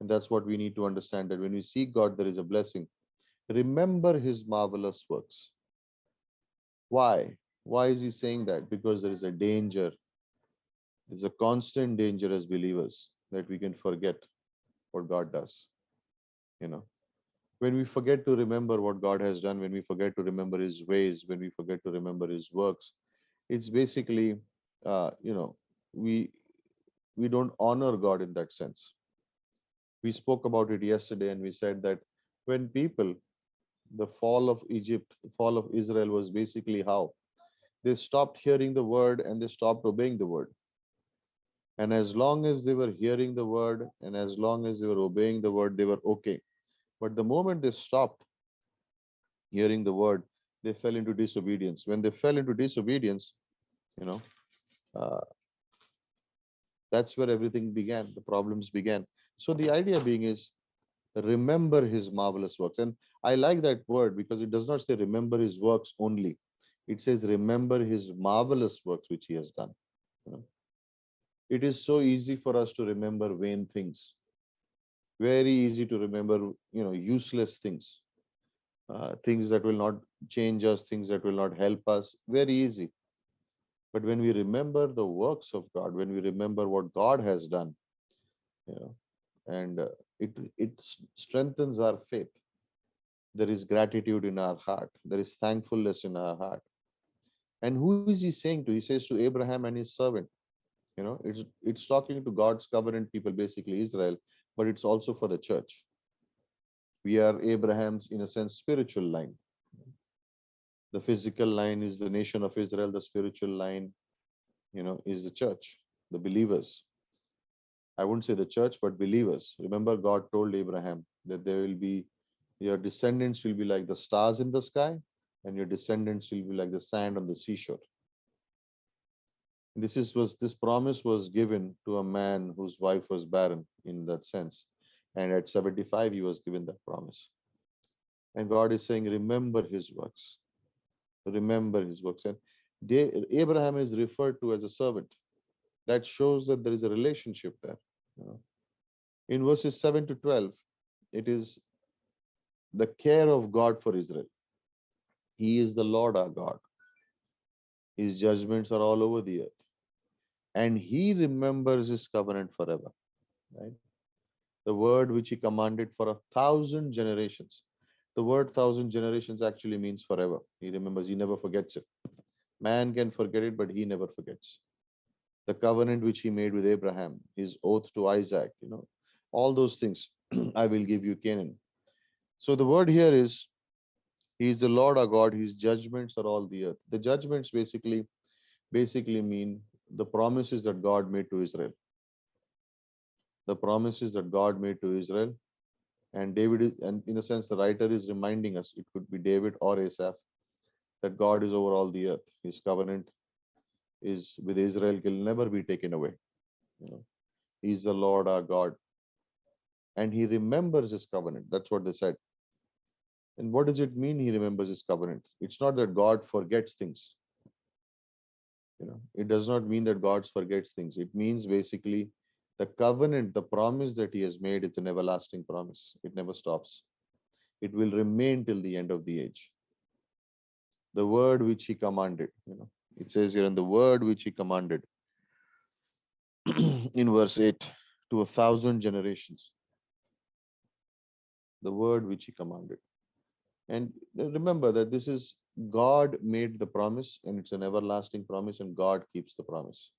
And that's what we need to understand, that when we seek God, there is a blessing. Remember his marvelous works. Why? Why is he saying that? Because there is a danger. There's a constant danger as believers that we can forget what God does. You know, when we forget to remember what God has done, when we forget to remember his ways, when we forget to remember his works, it's basically, you know, we we don't honor God in that sense. We spoke about it yesterday and we said that when people, the fall of Egypt, the fall of Israel was basically how they stopped hearing the word and they stopped obeying the word. And as long as they were hearing the word and as long as they were obeying the word, they were okay. But the moment they stopped hearing the word, they fell into disobedience. When they fell into disobedience, you know, uh, that's where everything began, the problems began. So the idea being is remember his marvelous works. And I like that word because it does not say remember his works only. It says remember his marvelous works which he has done. You know, it is so easy for us to remember vain things, very easy to remember, useless things, things that will not change us, things that will not help us, very easy. But when we remember the works of God, when we remember what God has done, you know, and it strengthens our faith. There is gratitude in our heart. There is thankfulness in our heart. And who is he saying to? He says to Abraham and his servant. It's talking to God's covenant people, basically Israel, but it's also for the church. We are Abraham's, in a sense, spiritual line. The physical line is the nation of Israel. The spiritual line, is the church, the believers. I wouldn't say the church, but believers. Remember, God told Abraham that there will be your descendants will be like the stars in the sky, and your descendants will be like the sand on the seashore. This promise was given to a man whose wife was barren in that sense, and at 75 he was given that promise. And God is saying, remember his works, remember his works. And Abraham is referred to as a servant. That shows that there is a relationship there. You know. In verses 7 to 12, it is the care of God for Israel. He is the Lord our God. His judgments are all over the earth. And he remembers his covenant forever. Right? The word which he commanded for 1,000 generations. The word 1,000 generations actually means forever. He remembers, he never forgets it. Man can forget it, but he never forgets. The covenant which he made with Abraham, his oath to Isaac, all those things. I will give you Canaan. So the word here is, he is the Lord our God, his judgments are all the earth. The judgments basically mean the promises that God made to Israel. The promises that God made to Israel. And David is, and in a sense, the writer is reminding us, it could be David or Asaph, that God is over all the earth. His covenant is with Israel, will never be taken away. He's the Lord our God. And he remembers his covenant. That's what they said. And what does it mean he remembers his covenant? It's not that God forgets things. It does not mean that God forgets things. It means basically the covenant, the promise that he has made, it's an everlasting promise. It never stops. It will remain till the end of the age. The word which he commanded, it says here, in the word which he commanded in verse 8, to 1,000 generations, the word which he commanded. And remember that this is God made the promise, and it's an everlasting promise, and God keeps the promise.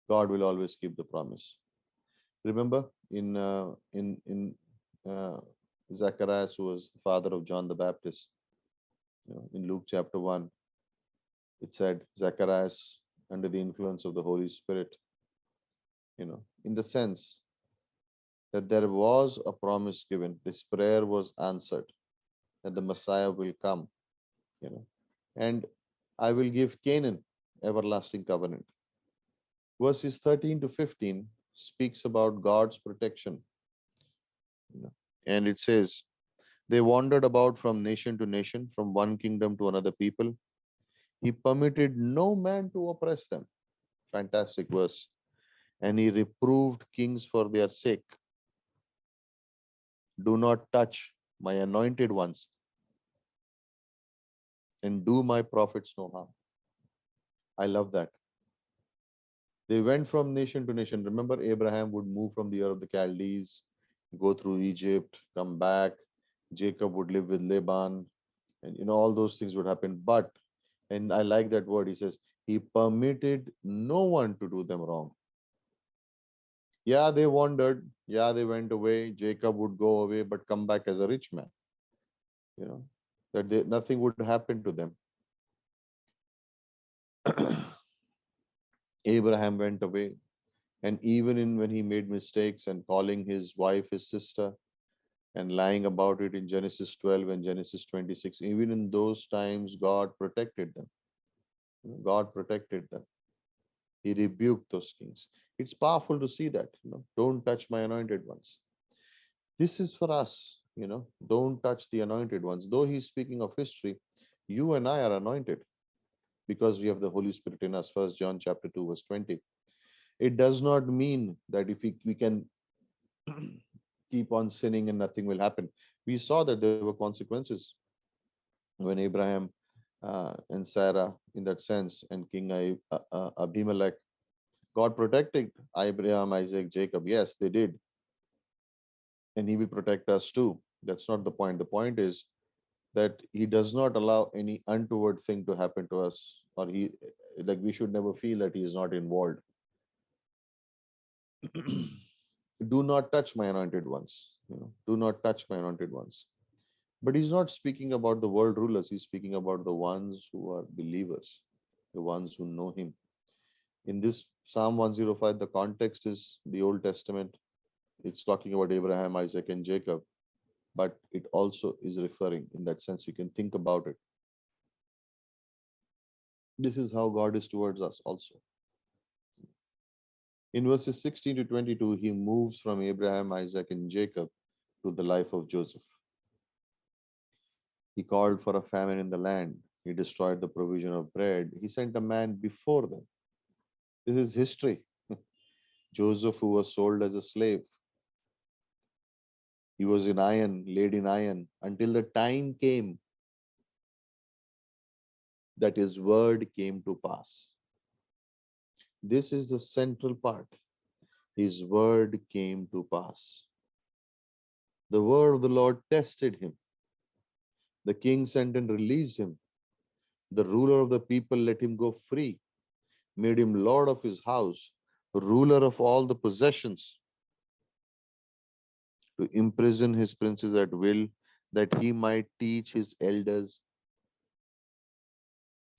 God will always keep the promise. Remember in Zacharias, who was the father of John the Baptist, in Luke chapter 1, it said Zacharias under the influence of the Holy Spirit, in the sense that there was a promise given, this prayer was answered, that the Messiah will come, you know, and I will give Canaan everlasting covenant. Verses 13 to 15 speaks about God's protection, and it says, they wandered about from nation to nation, from one kingdom to another people. He permitted no man to oppress them. Fantastic verse. And he reproved kings for their sake. Do not touch my anointed ones and do my prophets no harm. I love that. They went from nation to nation. Remember, Abraham would move from the Ur of the Chaldees, go through Egypt, come back. Jacob would live with Laban, and all those things would happen. But, and I like that word, he says, he permitted no one to do them wrong. Yeah, they wandered. Yeah, they went away. Jacob would go away, but come back as a rich man. You know, nothing would happen to them. Abraham went away, and even in when he made mistakes and calling his wife his sister and lying about it in Genesis 12 and Genesis 26, even in those times, God protected them. God protected them. He rebuked those kings. It's powerful to see that. Don't touch my anointed ones. This is for us. Don't touch the anointed ones. Though he's speaking of history, you and I are anointed because we have the Holy Spirit in us. First John chapter 2, verse 20. It does not mean that if we can keep on sinning and nothing will happen. We saw that there were consequences when Abraham and Sarah, in that sense, and King Abimelech, God protected Abraham, Isaac, Jacob. Yes, they did. And he will protect us too. That's not the point. The point is that he does not allow any untoward thing to happen to us, or we should never feel that he is not involved. Do not touch my anointed ones. Do not touch my anointed ones. But he's not speaking about the world rulers. He's speaking about the ones who are believers, the ones who know him. In this Psalm 105, the context is the Old Testament. It's talking about Abraham, Isaac, and Jacob, but it also is referring, in that sense, you can think about it. This is how God is towards us also. In verses 16 to 22, he moves from Abraham, Isaac, and Jacob to the life of Joseph. He called for a famine in the land. He destroyed the provision of bread. He sent a man before them. This is history. Joseph, who was sold as a slave, he was in iron, laid in iron, until the time came that his word came to pass. This is the central part. His word came to pass. The word of the Lord tested him. The king sent and released him. The ruler of the people let him go free, made him lord of his house, ruler of all the possessions, to imprison his princes at will, that he might teach his elders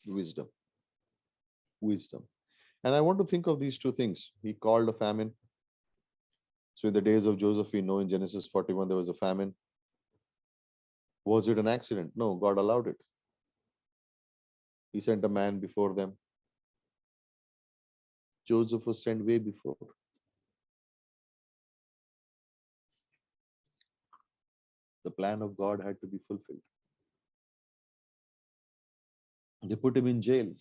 wisdom. Wisdom. And I want to think of these two things. He called a famine. So in the days of Joseph, we know in Genesis 41 there was a famine. Was it an accident? No, God allowed it. He sent a man before them. Joseph was sent way before. The plan of God had to be fulfilled. They put him in jail.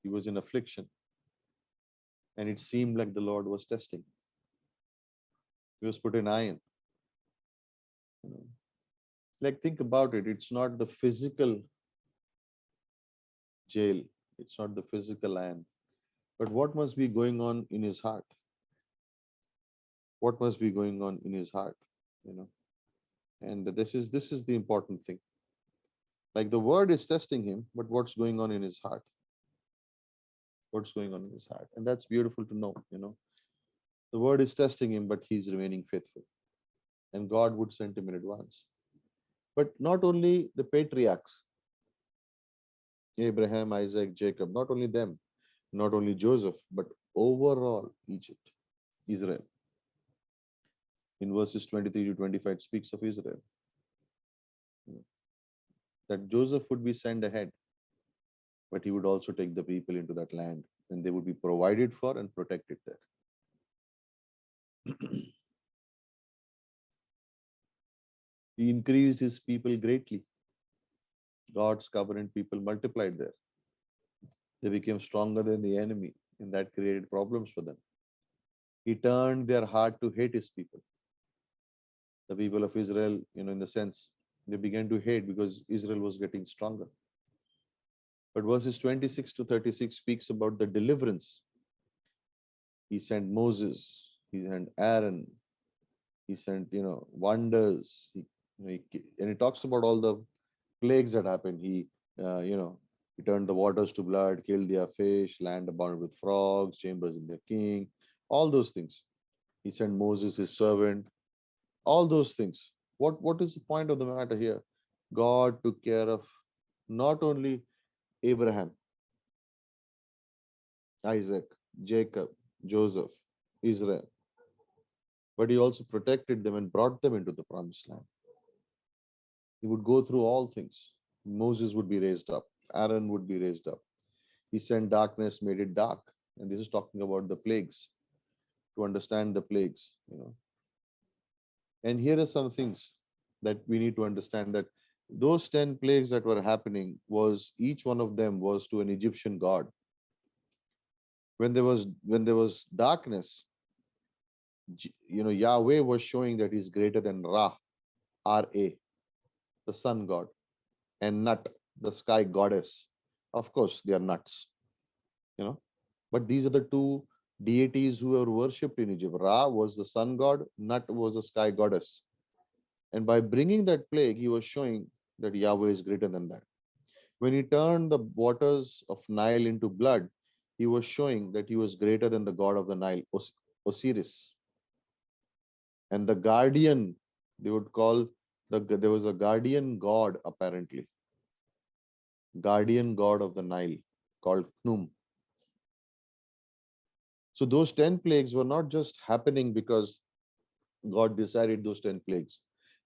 He was in affliction. And it seemed like the Lord was testing. He was put in iron. You know. Like, think about it. It's not the physical jail. It's not the physical iron. But what must be going on in his heart? What must be going on in his heart? You know. And this is the important thing. Like, the word is testing him, but what's going on in his heart? What's going on in his heart? And that's beautiful to know. The word is testing him, but he's remaining faithful. And God would send him in advance. But not only the patriarchs, Abraham, Isaac, Jacob, not only them, not only Joseph, but overall Egypt, Israel. In verses 23 to 25, it speaks of Israel. That Joseph would be sent ahead, but he would also take the people into that land, and they would be provided for and protected there. He increased his people greatly. God's covenant people multiplied there. They became stronger than the enemy, and that created problems for them. He turned their heart to hate his people. The people of Israel, in the sense, they began to hate because Israel was getting stronger. But verses 26 to 36 speaks about the deliverance. He sent Moses, he sent Aaron, he sent, wonders. And he talks about all the plagues that happened. He turned the waters to blood, killed their fish, land abounded with frogs, chambers in their king, all those things. He sent Moses, his servant, all those things. What is the point of the matter here? God took care of not only Abraham, Isaac, Jacob, Joseph, Israel, but he also protected them and brought them into the promised land. He would go through all things. Moses would be raised up, Aaron would be raised up. He sent darkness, made it dark. And this is talking about the plagues, to understand the plagues. And here are some things that we need to understand, that those 10 plagues that were happening, was each one of them was to an Egyptian god. When there was darkness, Yahweh was showing that he's greater than Ra, R-A, the sun god, and Nut, the sky goddess. Of course, they are nuts, you know. But these are the two deities who were worshipped in Egypt. Ra was the sun god, Nut was the sky goddess. And by bringing that plague, he was showing that Yahweh is greater than that. When he turned the waters of Nile into blood, he was showing that he was greater than the god of the Nile, Osiris. And the guardian, they would call, there was a guardian god apparently, guardian god of the Nile called Khnum. So those 10 plagues were not just happening because God decided those 10 plagues.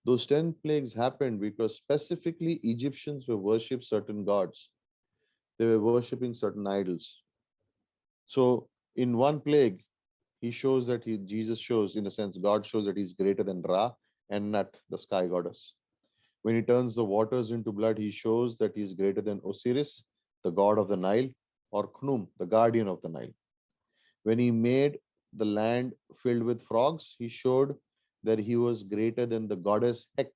Those 10 plagues happened because specifically Egyptians were worshipped certain gods. They were worshipping certain idols. So in one plague, Jesus shows, in a sense, God shows that he's greater than Ra and Nut, the sky goddess. When he turns the waters into blood, he shows that he is greater than Osiris, the god of the Nile, or Khnum, the guardian of the Nile. When he made the land filled with frogs, he showed that he was greater than the goddess Hecht.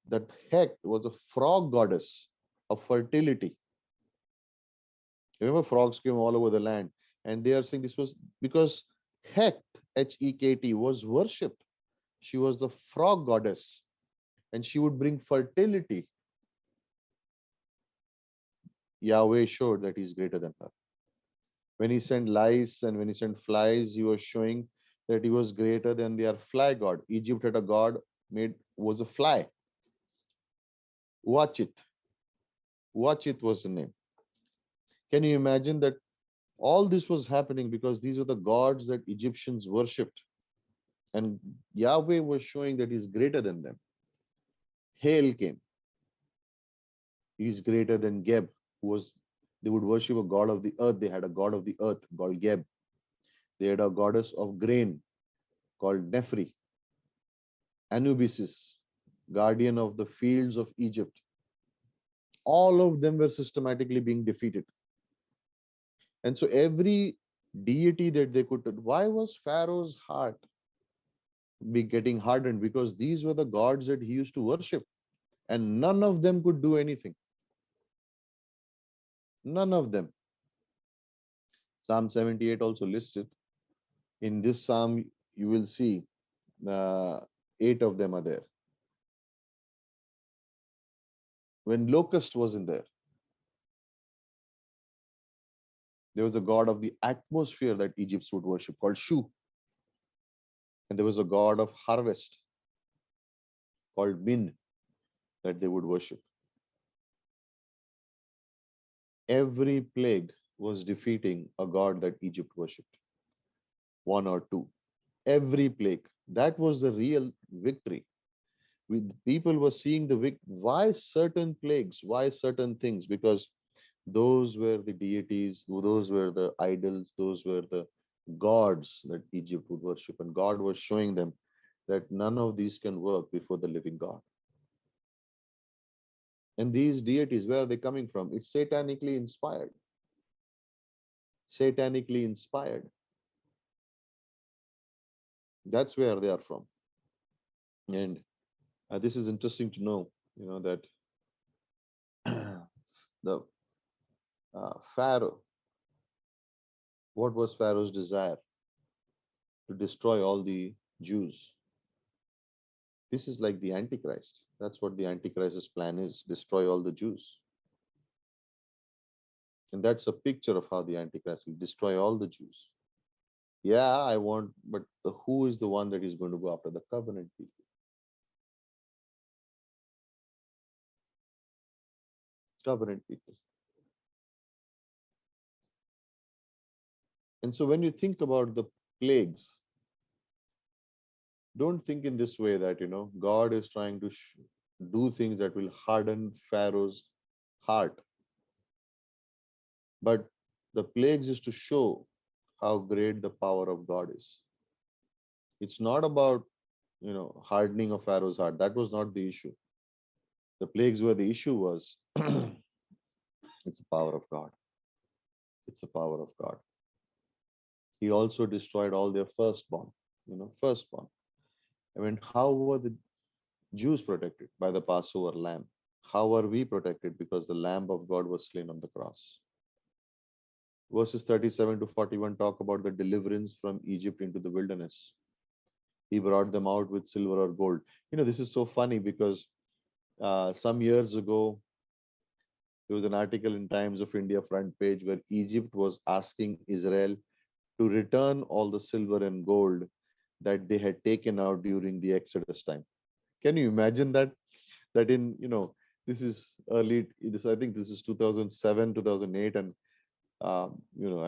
That Hecht was a frog goddess of fertility. Remember, frogs came all over the land, and they are saying this was because Hecht, Hekt, was worshipped. She was the frog goddess, and she would bring fertility. Yahweh showed that he's greater than her. When he sent lice and when he sent flies, he was showing that he was greater than their fly god. Egypt had a god was a fly. Watch it. Watch it was the name. Can you imagine that all this was happening because these were the gods that Egyptians worshipped? And Yahweh was showing that he's greater than them. Hail came. He's greater than Geb, who was, they would worship a god of the earth. They had a god of the earth called Geb. They had a goddess of grain called Nephri. Anubis, guardian of the fields of Egypt. All of them were systematically being defeated. And so every deity that they could, why was Pharaoh's heart be getting hardened? Because these were the gods that he used to worship, and none of them could do anything. None of them. Psalm 78 also lists it. In this psalm, you will see 8 of them are there. When locust was in there was a god of the atmosphere that Egypt would worship called Shu. And there was a god of harvest called Min that they would worship. Every plague was defeating a god that Egypt worshipped. One or two. Every plague. That was the real victory. People were seeing the victory. Why certain plagues? Why certain things? Because those were the deities, those were the idols, those were the gods that Egypt would worship. And God was showing them that none of these can work before the living God. And these deities, where are they coming from? It's satanically inspired. Satanically inspired. That's where they are from. And this is interesting to know, that the Pharaoh, what was Pharaoh's desire? To destroy all the Jews. This is like the Antichrist. That's what the Antichrist's plan is: destroy all the Jews. And that's a picture of how the Antichrist will destroy all the Jews. Yeah, I want, but who is the one that is going to go after? The covenant people. Covenant people. And so when you think about the plagues, don't think in this way that, God is trying to do things that will harden Pharaoh's heart. But the plagues is to show how great the power of God is. It's not about, hardening of Pharaoh's heart. That was not the issue. The plagues where the issue was, it's the power of God. It's the power of God. He also destroyed all their firstborn, firstborn. I mean, how were the Jews protected? By the Passover lamb. How are we protected? Because the Lamb of God was slain on the cross. Verses 37 to 41 talk about the deliverance from Egypt into the wilderness. He brought them out with silver or gold. This is so funny because some years ago, there was an article in Times of India front page where Egypt was asking Israel to return all the silver and gold that they had taken out during the Exodus time. Can you imagine that? That in, this is early, this I think this is 2007, 2008, and I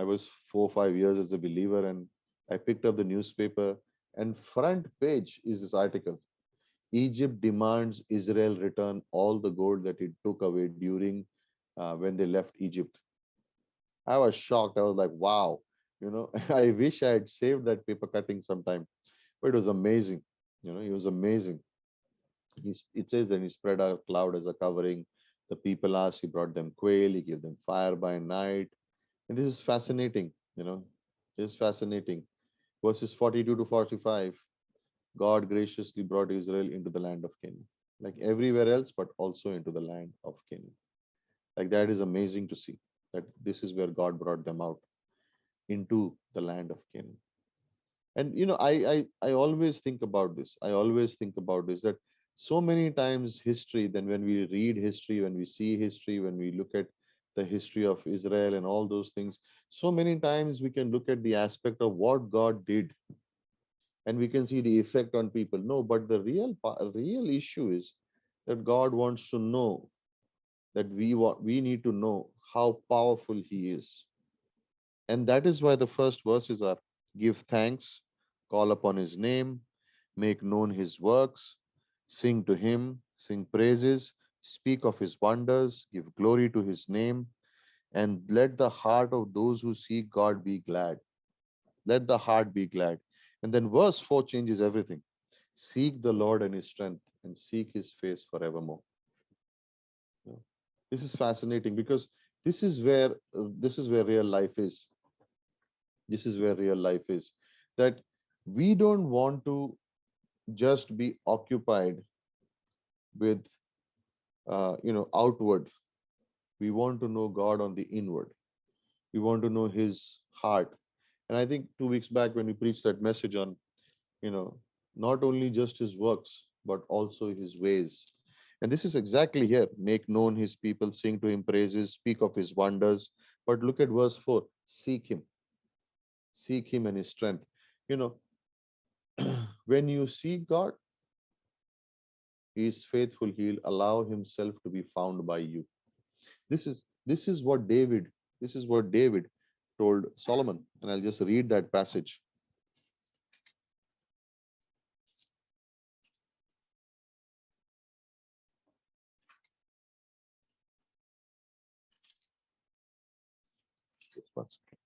was 4 or 5 years as a believer, and I picked up the newspaper, and front page is this article: Egypt demands Israel return all the gold that it took away during when they left Egypt. I was shocked. I was like, wow, I wish I had saved that paper cutting sometime. But it was amazing. It was amazing. It says that he spread a cloud as a covering. The people asked, he brought them quail, he gave them fire by night. And this is fascinating, This is fascinating. Verses 42 to 45, God graciously brought Israel into the land of Canaan, like everywhere else, but also into the land of Canaan. Like that is amazing to see that this is where God brought them out into the land of Canaan. And I always think about this. I always think about this that so many times history, then when we read history, when we see history, when we look at the history of Israel and all those things, so many times we can look at the aspect of what God did and we can see the effect on people. No, but the real issue is that God wants to know that we need to know how powerful He is. And that is why the first verses are: give thanks, call upon his name, make known his works, sing to him, sing praises, speak of his wonders, give glory to his name, and let the heart of those who seek God be glad. Let the heart be glad. And then verse 4 changes everything. Seek the Lord and his strength, and seek his face forevermore. You know, This is fascinating because this is where real life is. This is where real life is. That we don't want to just be occupied with outward. We want to know God on the inward. We want to know his heart. And I think 2 weeks back when we preached that message on you know not only just his works but also his ways, and this is exactly here: make known his people, sing to him praises, speak of his wonders. But look at verse 4: seek him and his strength. you know when you seek God, he is faithful. He'll allow himself to be found by you. This is what David told Solomon, and I'll just read that passage. Just one second.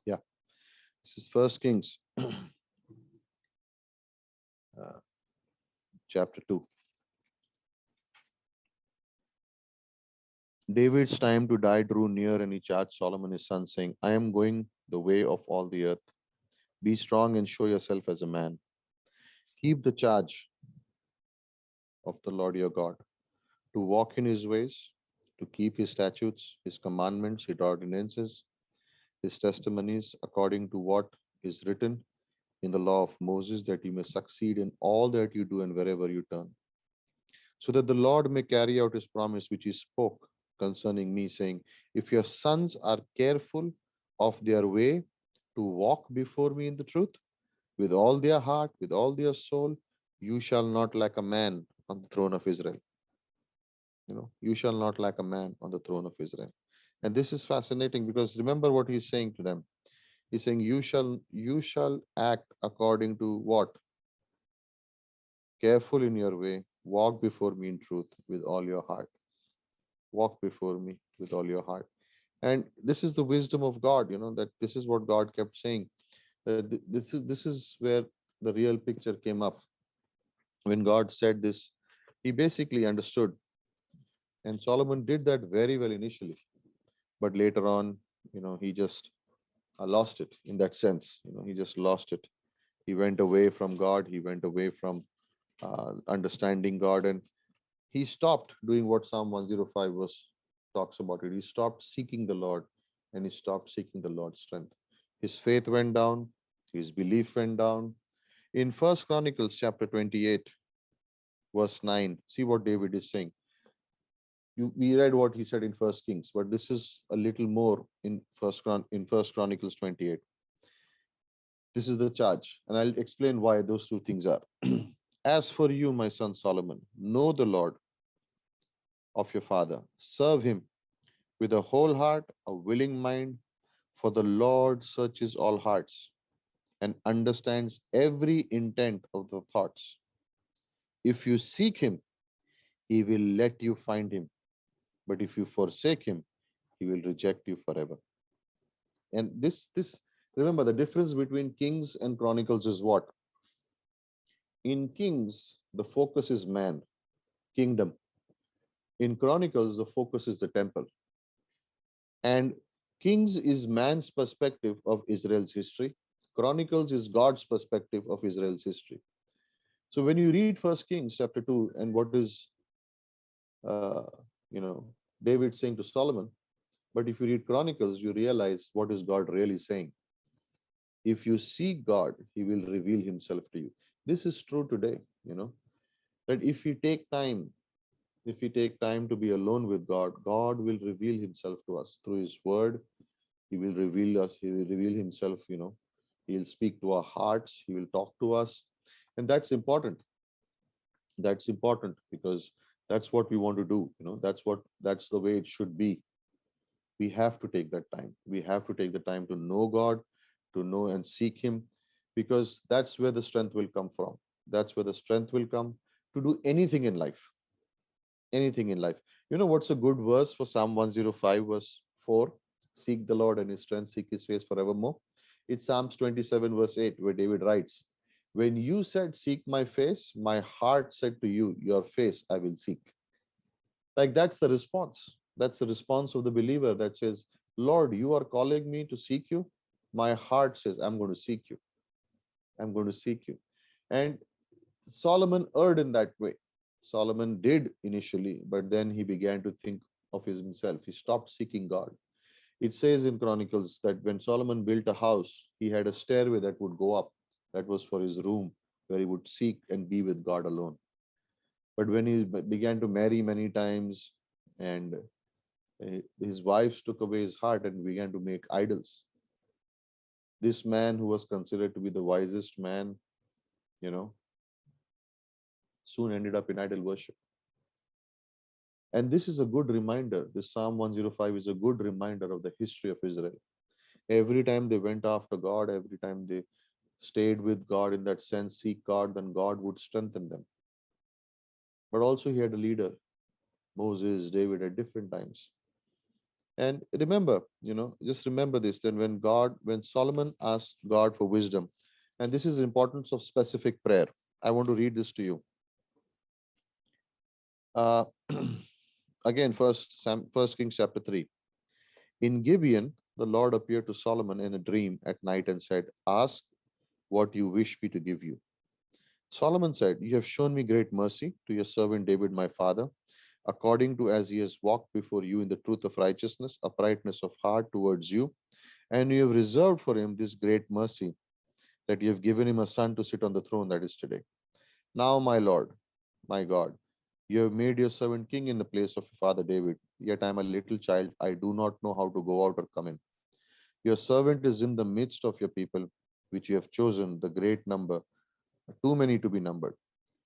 Yeah. This is First Kings, uh, chapter 2. David's time to die drew near, and he charged Solomon his son, saying, I am going the way of all the earth. Be strong and show yourself as a man. Keep the charge of the Lord your God, to walk in his ways, to keep his statutes, his commandments, his ordinances, his testimonies, according to what is written in the law of Moses, that you may succeed in all that you do and wherever you turn, so that the Lord may carry out his promise which he spoke concerning me, saying, if your sons are careful of their way to walk before me in the truth, with all their heart, with all their soul, you shall not lack a man on the throne of Israel. You shall not lack a man on the throne of Israel. And this is fascinating because remember what he's saying to them. He's saying, you shall act according to what? Careful in your way, walk before me in truth with all your heart. Walk before me with all your heart. And this is the wisdom of God, that this is what God kept saying. This is where the real picture came up. When God said this, he basically understood. And Solomon did that very well initially. But later on, he just lost it in that sense. He just lost it. He went away from God. He went away from understanding God. And he stopped doing what Psalm 105 was talks about it. He stopped seeking the Lord, and he stopped seeking the Lord's strength. His faith went down, his belief went down. In First Chronicles chapter 28, verse 9, see what David is saying. We read what he said in First Kings, but this is a little more in First Chronicles 28. This is the charge, and I'll explain why those two things are. As for you, my son Solomon, know the Lord of your father, serve him with a whole heart, a willing mind, for the Lord searches all hearts and understands every intent of the thoughts. If you seek him, he will let you find him. But if you forsake him, he will reject you forever. And this remember the difference between Kings and Chronicles is what? In Kings, the focus is man, kingdom. In Chronicles, the focus is the temple. And Kings is man's perspective of Israel's history. Chronicles is God's perspective of Israel's history. So when you read First Kings chapter 2 and what is uh, you know David saying to Solomon, but if you read Chronicles, you realize what is God really saying. If you seek God, he will reveal himself to you. This is true today, that if we take time to be alone with God, God will reveal himself to us through his word. He will reveal himself, he'll speak to our hearts, he will talk to us. And that's important because that's what we want to do. That's the way it should be. We have to take that time. We have to take the time to know God, to know and seek him, because that's where the strength will come from. That's where the strength will come to do anything in life. Anything in life. You know what's a good verse for Psalm 105 verse 4? Seek the Lord and his strength, seek his face forevermore. It's Psalms 27 verse 8, where David writes, when you said seek my face, my heart said to you, your face I will seek. Like that's the response. That's the response of the believer that says, Lord, you are calling me to seek you. My heart says, I'm going to seek you. I'm going to seek you. And Solomon erred in that way. Solomon did initially, but then he began to think of himself. He stopped seeking God. It says in Chronicles that when Solomon built a house, he had a stairway that would go up. That was for his room, where he would seek and be with God alone. But when he began to marry many times, and his wives took away his heart and began to make idols, this man who was considered to be the wisest man, you know, soon ended up in idol worship. And this is a good reminder. This Psalm 105 is a good reminder of the history of Israel. Every time they went after God, every time they stayed with God in that sense, seek God, then God would strengthen them. But also, he had a leader, Moses, David, at different times. And remember, just remember this, then when Solomon asked God for wisdom, and this is the importance of specific prayer. I want to read this to you. Uh, again, First Kings chapter 3. In Gibeon, the Lord appeared to Solomon in a dream at night and said, "Ask what you wish me to give you." Solomon said, "You have shown me great mercy to your servant David, my father, according to as he has walked before you in the truth of righteousness, uprightness of heart towards you, and you have reserved for him this great mercy, that you have given him a son to sit on the throne that is today. Now, my Lord, my God, you have made your servant king in the place of your father David. Yet I am a little child. I do not know how to go out or come in. Your servant is in the midst of your people, which you have chosen, the great number, too many to be numbered.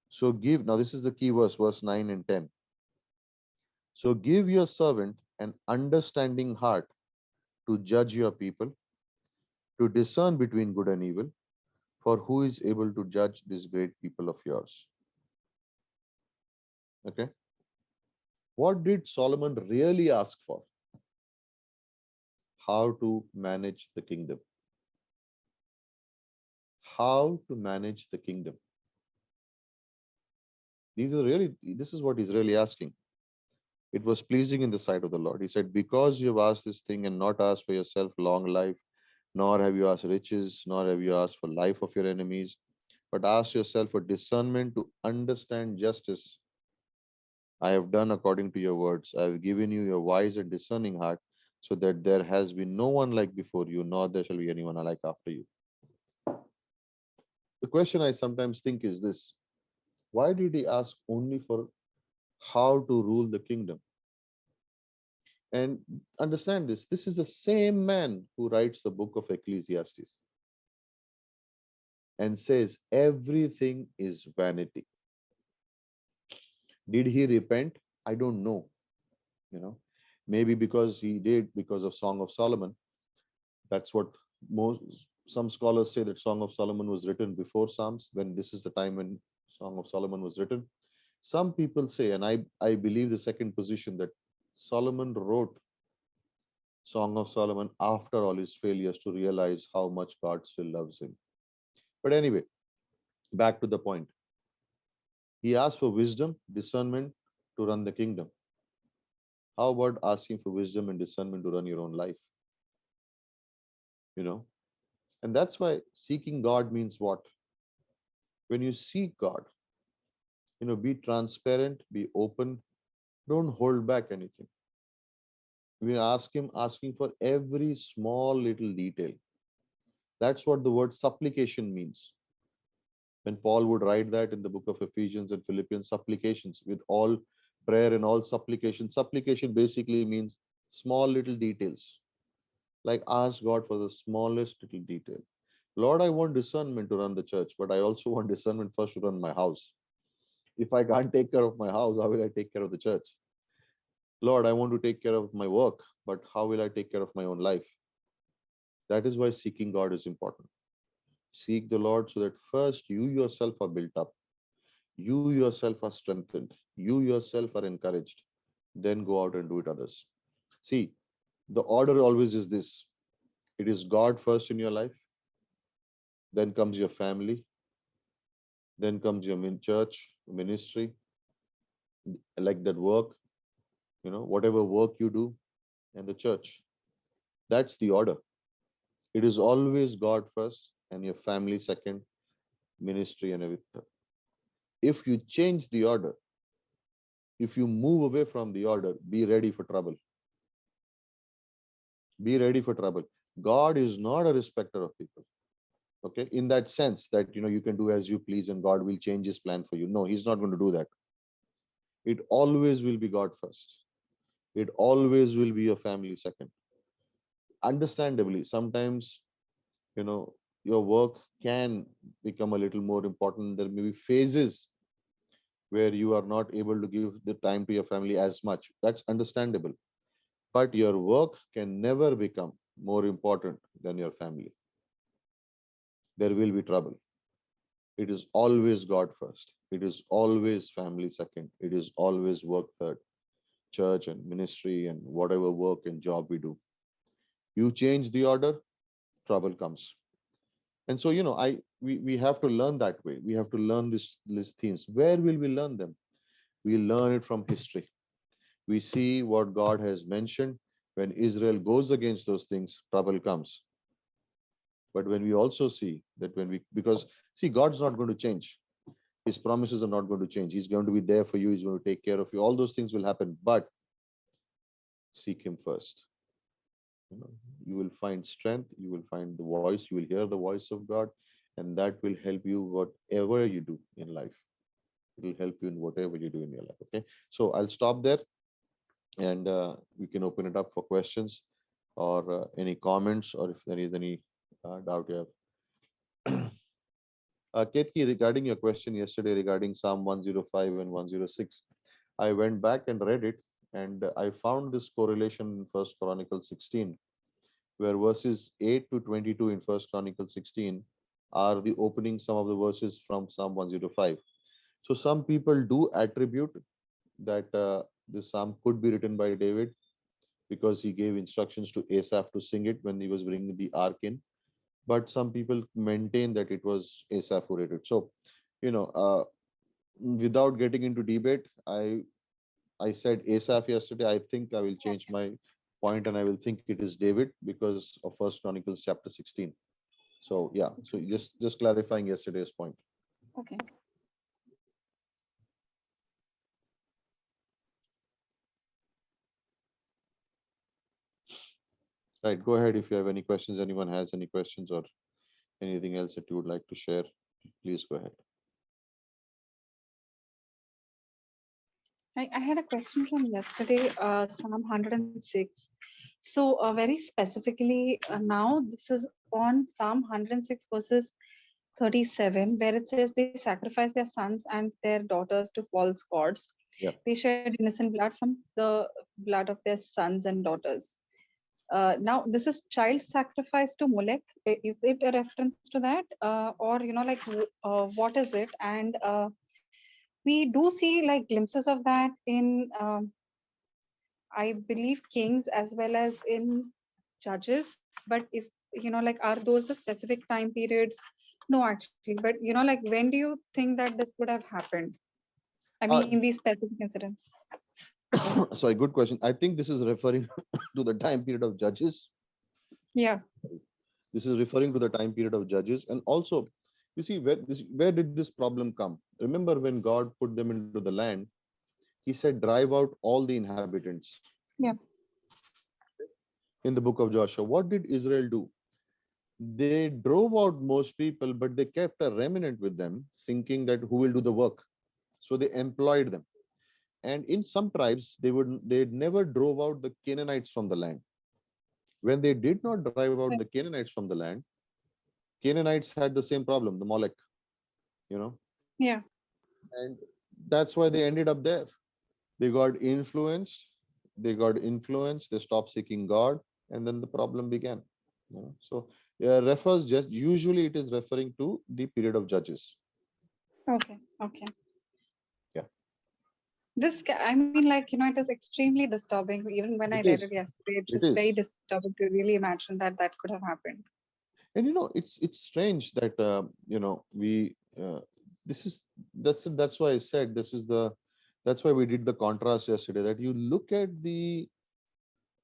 So give, now this is the key verse, verse 9 and 10. So give your servant an understanding heart to judge your people, to discern between good and evil, for who is able to judge this great people of yours? Okay. What did Solomon really ask for? How to manage the kingdom. How to manage the kingdom. This is what he's really asking. It was pleasing in the sight of the Lord. He said, because you have asked this thing and not asked for yourself long life, nor have you asked riches, nor have you asked for life of your enemies, but ask yourself for discernment to understand justice. I have done according to your words. I have given you your wise and discerning heart, so that there has been no one like before you, nor there shall be anyone like after you. The question I sometimes think is this: why did he ask only for how to rule the kingdom? And understand this, this is the same man who writes the book of Ecclesiastes and says everything is vanity. Did he repent? I don't know. You know, maybe because he did, because of Song of Solomon. That's what most some scholars say, that Song of Solomon was written before Psalms, when this is the time when Song of Solomon was written. Some people say, and I believe the second position, that Solomon wrote Song of Solomon after all his failures to realize how much God still loves him. But anyway, back to the point. He asked for wisdom, discernment to run the kingdom. How about asking for wisdom and discernment to run your own life? You know, and that's why seeking God means what? When you seek God, be transparent, be open, don't hold back anything. We ask Him, asking for every small little detail. That's what the word supplication means. When Paul would write that in the book of Ephesians and Philippians, supplications with all prayer and all supplication. Supplication basically means small little details. Like ask God for the smallest little detail. Lord, I want discernment to run the church, but I also want discernment first to run my house. If I can't take care of my house, how will I take care of the church? Lord, I want to take care of my work, but how will I take care of my own life? That is why seeking God is important. Seek the Lord so that first you yourself are built up, you yourself are strengthened, you yourself are encouraged. Then go out and do it others. See, the order always is this: it is God first in your life, then comes your family, then comes your church, ministry, like that work, whatever work you do, and the church. That's the order. It is always God first and your family second, ministry and everything. If you change the order, if you move away from the order, be ready for trouble. Be ready for trouble. God is not a respecter of people. Okay, in that sense that you can do as you please and God will change his plan for you. No, he's not going to do that. It always will be God first. It always will be your family second. Understandably, sometimes you know your work can become a little more important. There may be phases where you are not able to give the time to your family as much. That's understandable. But your work can never become more important than your family. There will be trouble. It is always God first. It is always family second. It is always work third. church and ministry and whatever work and job we do. You change the order, trouble comes. And so, we have to learn that way. We have to learn these themes. Where will we learn them? We learn it from history. We see what God has mentioned. When Israel goes against those things, trouble comes. But when we also see that because see, God's not going to change. His promises are not going to change. He's going to be there for you. He's going to take care of you. All those things will happen, but seek him first. You will find strength. You will find the voice. You will hear the voice of God, and that will help you whatever you do in life. It will help you in whatever you do in your life. Okay. So I'll stop there, and we can open it up for questions or any comments, or if there is any doubt you have. Ketki, regarding your question yesterday regarding Psalm 105 and 106, I went back and read it, and I found this correlation in First Chronicles 16, where verses 8 to 22 in First Chronicles 16 are the opening some of the verses from Psalm 105. So some people do attribute that this psalm could be written by David because he gave instructions to Asaph to sing it when he was bringing the ark in. But some people maintain that it was Asaph who wrote it. So, without getting into debate, I said Asaph yesterday. I think I will change my point and I will think it is David because of First Chronicles chapter 16. So yeah, so just clarifying yesterday's point. Okay. Right, go ahead if you have any questions. Anyone has any questions or anything else that you would like to share, please go ahead. I had a question from yesterday, Psalm 106. So, very specifically, now this is on Psalm 106, verses 37, where it says they sacrifice their sons and their daughters to false gods. Yeah. They shed innocent blood from the blood of their sons and daughters. Now, this is child sacrifice to Molech. Is it a reference to that? Or, like, what is it? And we do see like glimpses of that in, I believe, Kings as well as in Judges. But like, are those the specific time periods? No, actually. But, like, when do you think that this would have happened? I Uh, mean, these specific incidents. Sorry, good question. I think this is referring to the time period of Judges. Yeah. This is referring to the time period of Judges, and also, you see, where did this problem come? Remember when God put them into the land, He said, "Drive out all the inhabitants." Yeah. In the book of Joshua, what did Israel do? They drove out most people, but they kept a remnant with them, thinking that who will do the work. So they employed them. And in some tribes, they never drove out the Canaanites from the land. When they did not drive out the Canaanites from the land, Canaanites had the same problem, the Molech, you know, Yeah. and that's why they ended up there. They got influenced, they stopped seeking God, and then the problem began. So refers just usually it is referring to the period of Judges. Okay. Okay. Yeah, I mean, like, it is extremely disturbing. Even when I it read it is. yesterday, it's It just very is. disturbing to really imagine that that could have happened. And it's strange that we this is that's why I said that's why we did the contrast yesterday, that you look at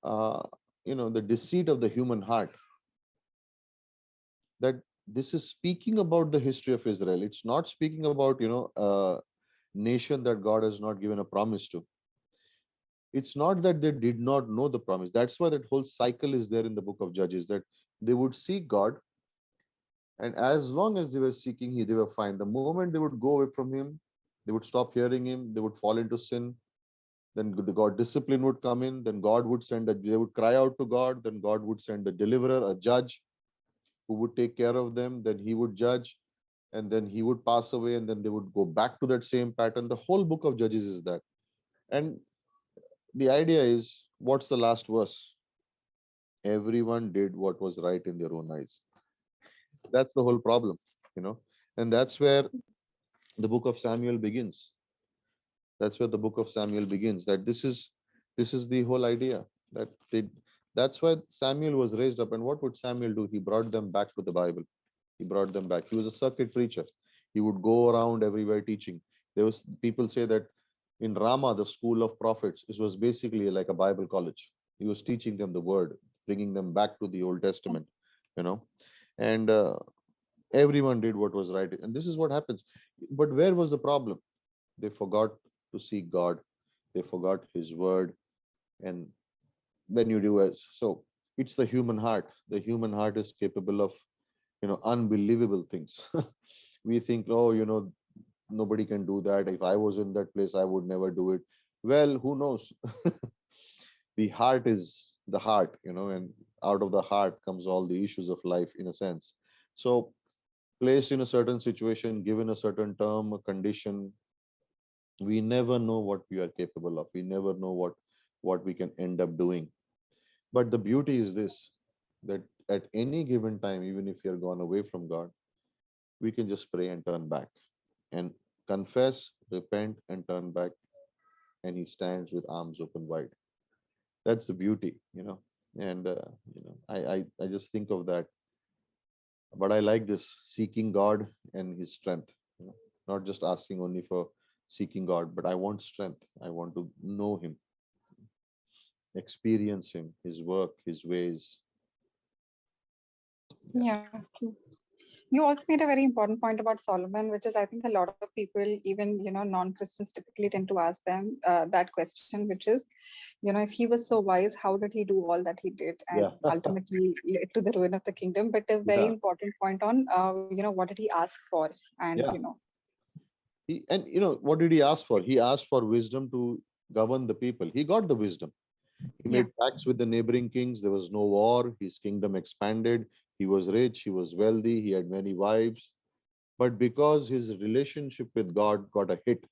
uh, the deceit of the human heart, that this is speaking about the history of Israel. It's not speaking about a nation that God has not given a promise to. It's not that they did not know the promise. That's why that whole cycle is there in the book of Judges, that they would seek God, and as long as they were seeking Him, they were fine. The moment they would go away from Him, they would stop hearing Him, they would fall into sin. Then the God discipline would come in. Then God would they would cry out to God. Then God would send a deliverer, a judge who would take care of them. Then He would judge, and then He would pass away, and then they would go back to that same pattern. The whole book of Judges is that. And the idea is, what's the last verse? Everyone did what was right in their own eyes. That's the whole problem, you know. And that's where the book of Samuel begins. That's where the book of Samuel begins. That this is This is the whole idea that they, that's why Samuel was raised up. And what would Samuel do? He brought them back to the Bible. He brought them back. He was a circuit preacher. He would go around everywhere teaching. There was, people say that in Rama, the school of prophets, it was basically like a Bible college. He was teaching them the word, bringing them back to the Old Testament, you know, and everyone did what was right. And this is what happens. But where was the problem? They forgot to seek God. They forgot His word. And when you do as so, it's the human heart. The human heart is capable of, unbelievable things. We think, oh, nobody can do that. If I was in that place, I would never do it. Well, who knows? The heart is the heart, and out of the heart comes all the issues of life, in a sense. So, placed in a certain situation, given a certain term, a condition, we never know what we are capable of. We never know what we can end up doing. But the beauty is this, that at any given time, even if you're gone away from God, we can just pray and turn back and confess, repent, and turn back, and He stands with arms open wide. That's the beauty. And I just think of that. But I like this, seeking God and His strength. Not just asking only for seeking God, but I want strength. I want to know Him, experience Him, His work, His ways. Yeah. Yeah. True. You also made a very important point about Solomon, which is I think a lot of people, even non-Christians, typically tend to ask them that question, which is, if he was so wise, how did he do all that he did, and Yeah. ultimately led to the ruin of the kingdom? But a very Yeah. important point on, what did he ask for, and Yeah. What did he ask for? He asked for wisdom to govern the people. He got the wisdom. He yeah, made pacts with the neighboring kings. There was no war. His kingdom expanded. He was rich. He was wealthy. He had many wives. But because his relationship with God got a hit,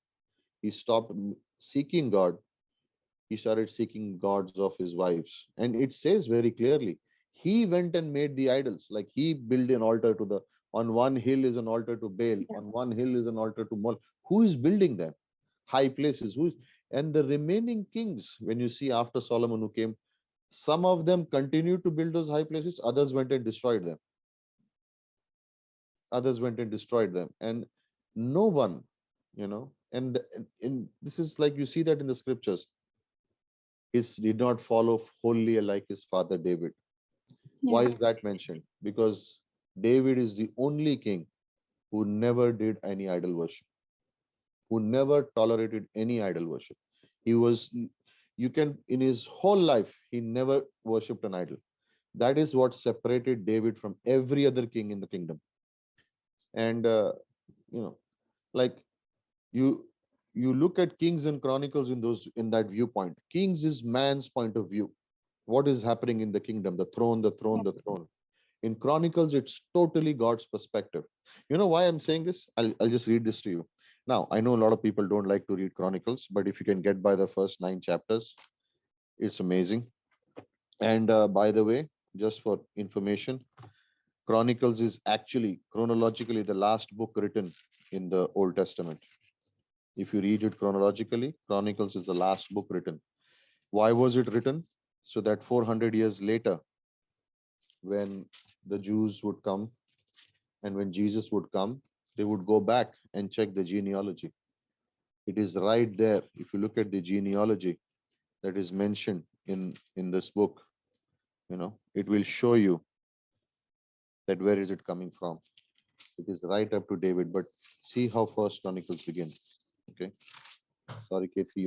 he stopped seeking God. He started seeking gods of his wives. And it says very clearly, he went and made the idols. Like he built an altar to the, on one hill is an altar to Baal, yeah, on one hill is an altar to Mol. Who is building them? High places. Who's, and the remaining kings, when you see after Solomon who came, some of them continued to build those high places, others went and destroyed them. Others went and destroyed them. And no one, and in this is like you see that in the scriptures, is did not follow wholly like his father David. Why yeah, is that mentioned? Because David is the only king who never did any idol worship, who never tolerated any idol worship. He was, you can, in his whole life, he never worshipped an idol. That is what separated David from every other king in the kingdom. And, you know, like you, you look at Kings and Chronicles in those, in that viewpoint. Kings is man's point of view. What is happening in the kingdom, the throne, the throne, yeah, the throne. In Chronicles, it's totally God's perspective. You know why I'm saying this? I'll just read this to you. Now, I know a lot of people don't like to read Chronicles, but if you can get by the first 9 chapters, it's amazing. And by the way, just for information, Chronicles is actually chronologically the last book written in the Old Testament. If you read it chronologically, Chronicles is the last book written. Why was it written? So that 400 years later, when the Jews would come and when Jesus would come, they would go back and check the genealogy. It is right there. If you look at the genealogy that is mentioned in this book, it will show you that where is it coming from. It is right up to David. But see how First Chronicles begin. Okay. Sorry, Kethi,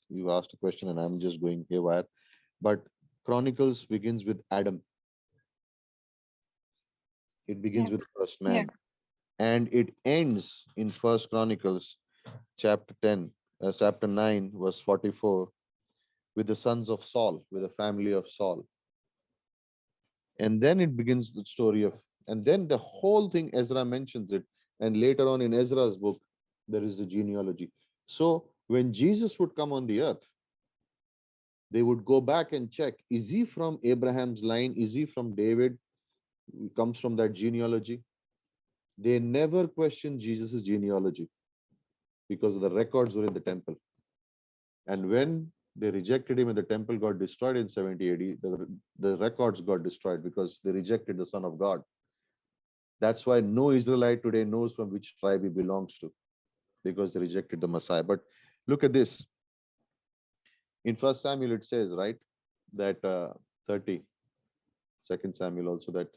you asked a question and I'm just going haywire. But Chronicles begins with Adam. It yeah, begins with the first yeah, man. And it ends in First Chronicles chapter 10, chapter 9, verse 44, with the sons of Saul, with the family of Saul. And then it begins the story of, and then the whole thing, Ezra mentions it. And later on in Ezra's book, there is a genealogy. So when Jesus would come on the earth, they would go back and check, is he from Abraham's line? Is he from David? He comes from that genealogy. They never questioned Jesus' genealogy because the records were in the temple. And when They rejected him and the temple got destroyed in 70 AD. The records got destroyed because they rejected the Son of God. That's why no Israelite today knows from which tribe he belongs to, because they rejected the Messiah. But look at this. In First Samuel, it says, right, that 30, 2 Samuel also, that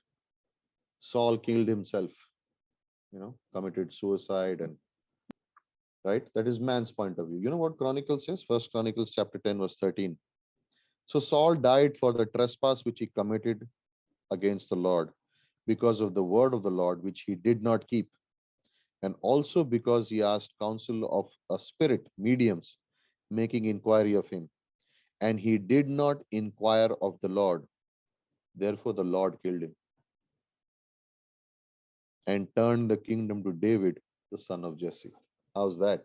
Saul killed himself, committed suicide, and right? That is man's point of view. You know what Chronicles says? First Chronicles chapter 10, verse 13. So Saul died for the trespass which he committed against the Lord, because of the word of the Lord which he did not keep, and also because he asked counsel of a spirit, mediums, making inquiry of him. And he did not inquire of the Lord. Therefore, the Lord killed him and turned the kingdom to David, the son of Jesse. How's that?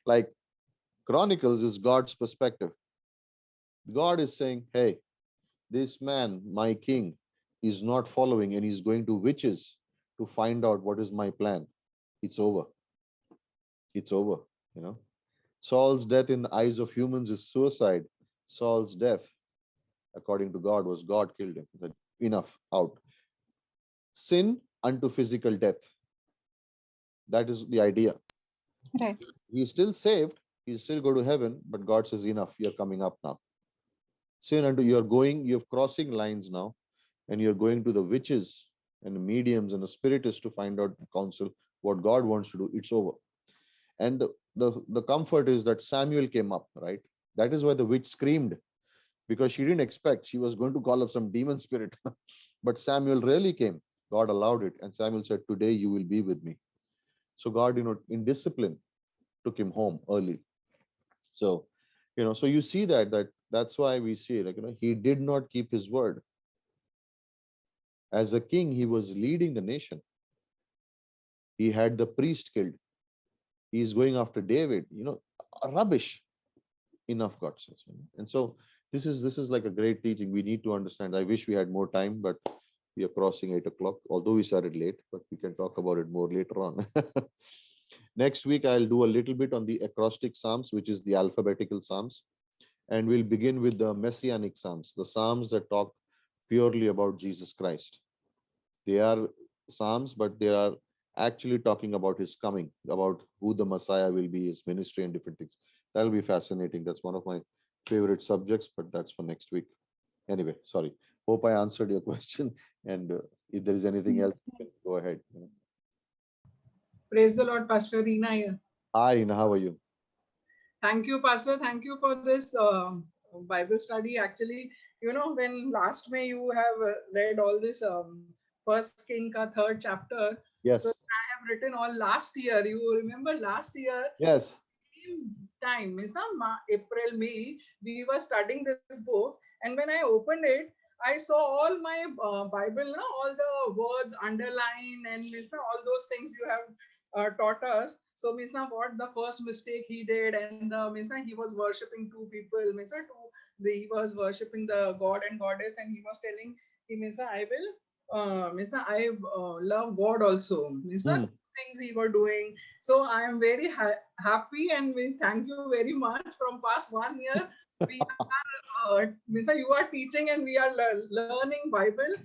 Like, Chronicles is God's perspective. God is saying, hey, this man, my king, is not following and he's going to witches to find out what is my plan. It's over. It's over. You know, Saul's death in the eyes of humans is suicide. Saul's death, according to God, was God killed him. He said, enough, out. Sin unto physical death. That is the idea. Right. He's still saved. He'll still go to heaven, but God says, enough, you're coming up now. Sin unto you're crossing lines now, and you're going to the witches and the mediums and the spiritists to find out counsel what God wants to do. It's over. And the comfort is that Samuel came up, right? That is why the witch screamed, because she didn't expect she was going to call up some demon spirit. But Samuel really came. God allowed it. And Samuel said, today you will be with me. So God, in discipline, took him home early. So, so you see that's why we see, he did not keep his word. As a king, he was leading the nation. He had the priest killed. He is going after David, rubbish. Enough, God says. And so this is like a great teaching. We need to understand. I wish we had more time, but we are crossing 8 o'clock, although we started late, but we can talk about it more later on. Next week, I'll do a little bit on the acrostic Psalms, which is the alphabetical Psalms. And we'll begin with the messianic Psalms, the Psalms that talk purely about Jesus Christ. They are Psalms, but they are actually talking about his coming, about who the Messiah will be, his ministry, and different things. That'll be fascinating. That's one of my favorite subjects, but that's for next week. Anyway, sorry. Hope I answered your question. And if there is anything else, you can go ahead. Praise the Lord, Pastor Reena here. Hi, Ina, how are you? Thank you, Pastor. Thank you for this Bible study. Actually, when last May you have read all this First King ka third chapter. Yes. So I have written all last year. You remember last year? Yes. Same time, is not April, May. We were studying this book, and when I opened it, I saw all my Bible, all the words underlined, and all those things you have taught us. So, what the first mistake he did, and he was worshipping two people, he was worshipping the god and goddess, and he was telling him, I will, I love God also. Things he were doing. So I am very happy, and we thank you very much. From past 1 year, we are, you are teaching, and we are learning Bible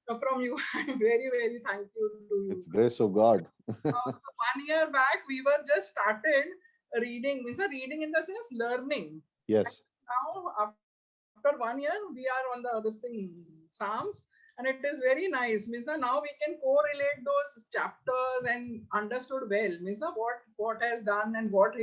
from you. I'm very, very thankful to you. It's grace of God. So 1 year back, we were just started reading, reading in the sense learning. Yes. And now, after 1 year, we are on this thing, Psalms, and it is very nice. Now we can correlate those chapters and understood well. What has done and what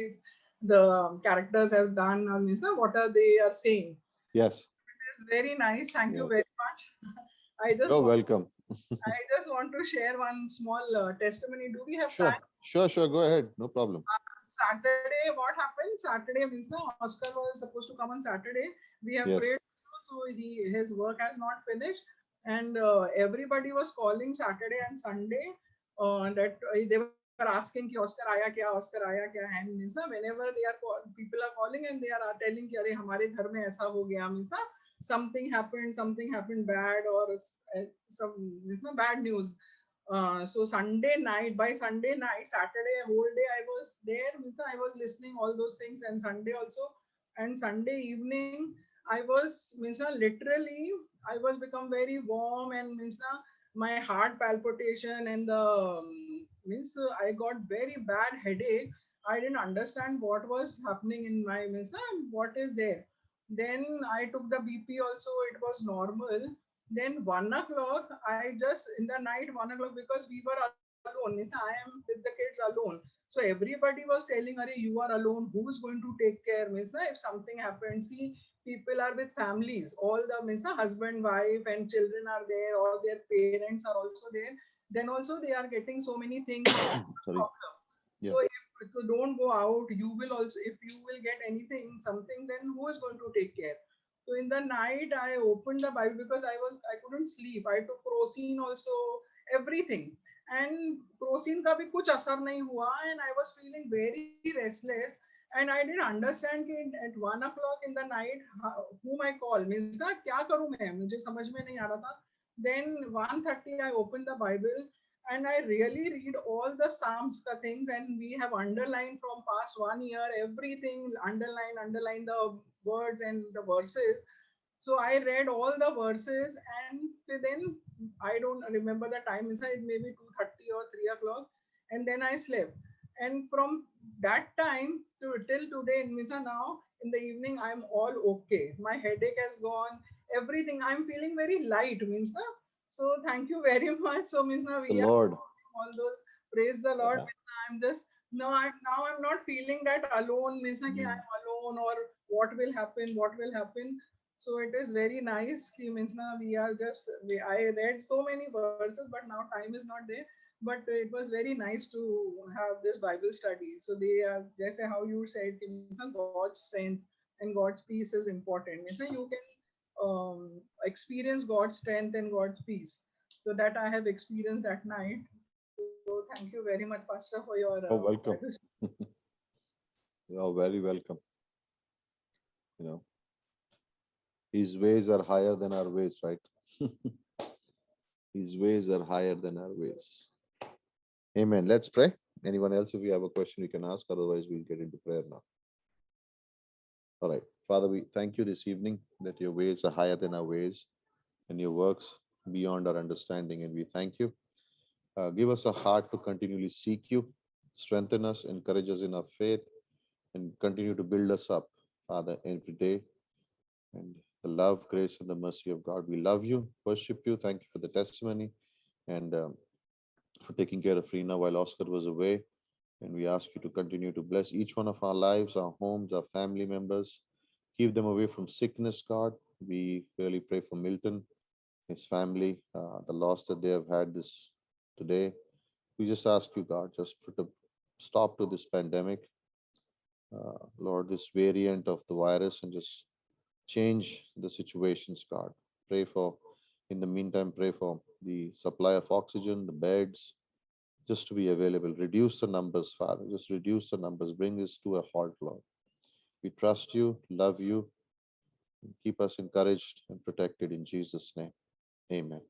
the characters have done, or what are they are saying. Yes. It is very nice. Thank you very much. You're welcome. I just want to share one small testimony. Do we have time? Sure. Go ahead. No problem. Saturday, what happened? Saturday means now Oscar was supposed to come on Saturday. We have prayed, so his work has not finished, and everybody was calling Saturday and Sunday. That they were asking कि Oscar आया क्या, and means ना whenever people are calling and they are telling कि अरे हमारे घर में ऐसा हो गया, means ना something happened bad, or some bad news. So Sunday night, Saturday whole day I was there, I was listening all those things, and Sunday also And Sunday evening, I was means literally I was become very warm, and means my heart palpitation and the means I got very bad headache. I didn't understand what was happening in my means what is there. Then I took the BP also, it was normal. Then 1 o'clock, I just in the night 1 o'clock, because we were alone. Means I am with the kids alone. So everybody was telling, "Arey, you are alone. Who is going to take care?" Means if something happens, see, people are with families. All the means husband, wife, and children are there. All their parents are also there. Then also they are getting so many things. Sorry. Problem. Yeah. So if you don't go out, you will also, if you will get anything, something, then who is going to take care? So in the night, I opened the Bible because I couldn't sleep. I took Crocin also, everything. And Crocin का भी कुछ असर नहीं हुआ, and I was feeling very restless. And I didn't understand कि at 1 o'clock in the night, whom I call, means ना क्या करूँ मैं, मुझे समझ में नहीं आ रहा था. Then 1:30 I opened the Bible, and I really read all the Psalms ka things, and we have underlined from past 1 year everything, underline the words and the verses. So I read all the verses, and then I don't remember the time inside, maybe 2:30 or 3 o'clock, and then I slept. And from that time to till today, Misa, now in the evening I'm all okay. My headache has gone, everything. I'm feeling very light, means na. So thank you very much. So means now The we are Lord. all those, praise the Lord. Yeah. I'm just I'm not feeling that alone. Means na कि Mm. I'm alone, or what will happen, what will happen. So it is very nice. Ki means na we are just I read so many verses, but now time is not there. But it was very nice to have this Bible study. So they are just how you said, ki means na God's strength and God's peace is important. Means na you can experience God's strength and God's peace. So that I have experienced that night. So thank you very much, Pastor, for your Oh, Bible welcome. study. You're very welcome. You know, His ways are higher than our ways, right? His ways are higher than our ways. Amen. Let's pray. Anyone else, if you have a question, you can ask. Otherwise, we'll get into prayer now. All right. Father, we thank you this evening that your ways are higher than our ways and your works beyond our understanding. And we thank you. Give us a heart to continually seek you, strengthen us, encourage us in our faith, and continue to build us up, Father, every day. And the love, grace, and the mercy of God. We love you, worship you. Thank you for the testimony and for taking care of Rena while Oscar was away. And we ask you to continue to bless each one of our lives, our homes, our family members. Keep them away from sickness, God. We really pray for Milton, his family, the loss that they have had this today. We just ask you, God, just put a stop to this pandemic, Lord, this variant of the virus, and just change the situations, God. Pray for, in the meantime, pray for the supply of oxygen, the beds, just to be available. Reduce the numbers, Father. Just reduce the numbers. Bring this to a halt, Lord. We trust you, love you, and keep us encouraged and protected in Jesus' name. Amen.